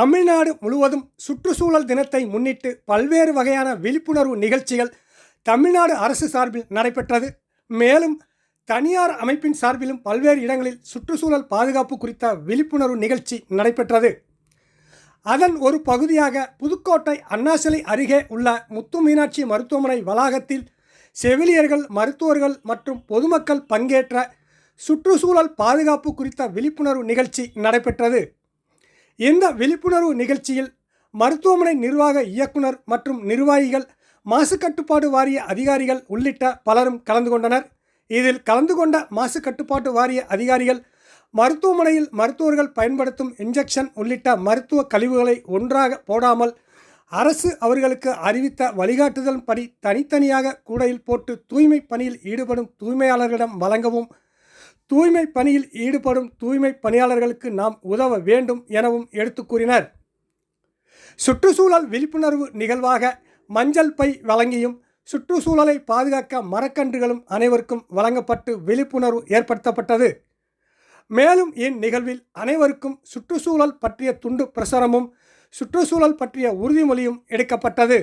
தமிழ்நாடு முழுவதும் சுற்றுச்சூழல் தினத்தை முன்னிட்டு பல்வேறு வகையான விழிப்புணர்வு நிகழ்ச்சிகள் தமிழ்நாடு அரசு சார்பில் நடைபெற்றது. மேலும் தனியார் அமைப்பின் சார்பிலும் பல்வேறு இடங்களில் சுற்றுச்சூழல் பாதுகாப்பு குறித்த விழிப்புணர்வு நிகழ்ச்சி நடைபெற்றது. அதன் ஒரு பகுதியாக புதுக்கோட்டை அண்ணா சிலை அருகே உள்ள முத்து மீனாட்சி மருத்துவமனை வளாகத்தில் செவிலியர்கள், மருத்துவர்கள் மற்றும் பொதுமக்கள் பங்கேற்ற சுற்றுச்சூழல் பாதுகாப்பு குறித்த விழிப்புணர்வு நிகழ்ச்சி நடைபெற்றது. இந்த விழிப்புணர்வு நிகழ்ச்சியில் மருத்துவமனை நிர்வாக இயக்குனர் மற்றும் நிர்வாகிகள், மாசு கட்டுப்பாடு வாரிய அதிகாரிகள் உள்ளிட்ட பலரும் கலந்து கொண்டனர். இதில் கலந்து கொண்ட மாசு கட்டுப்பாட்டு வாரிய அதிகாரிகள் மருத்துவமனையில் மருத்துவர்கள் பயன்படுத்தும் இன்ஜெக்ஷன் உள்ளிட்ட மருத்துவ கழிவுகளை ஒன்றாக போடாமல் அரசு அவர்களுக்கு அறிவித்த வழிகாட்டுதல் படி தனித்தனியாக கூடையில் போட்டு தூய்மை பணியில் ஈடுபடும் தூய்மையாளர்களிடம் வழங்கவும், தூய்மை பணியில் ஈடுபடும் தூய்மை பணியாளர்களுக்கு நாம் உதவ வேண்டும் எனவும் எடுத்து கூறினர். சுற்றுச்சூழல் விழிப்புணர்வு நிகழ்வாக மஞ்சள் பை வழங்கியும் சுற்றுச்சூழலை பாதுகாக்க மரக்கன்றுகளும் அனைவருக்கும் வழங்கப்பட்டு விழிப்புணர்வு ஏற்படுத்தப்பட்டது. மேலும் இந்நிகழ்வில் அனைவருக்கும் சுற்றுச்சூழல் பற்றிய துண்டு பிரசுரமும் சுற்றுச்சூழல் பற்றிய உறுதிமொழியும் எடுக்கப்பட்டது.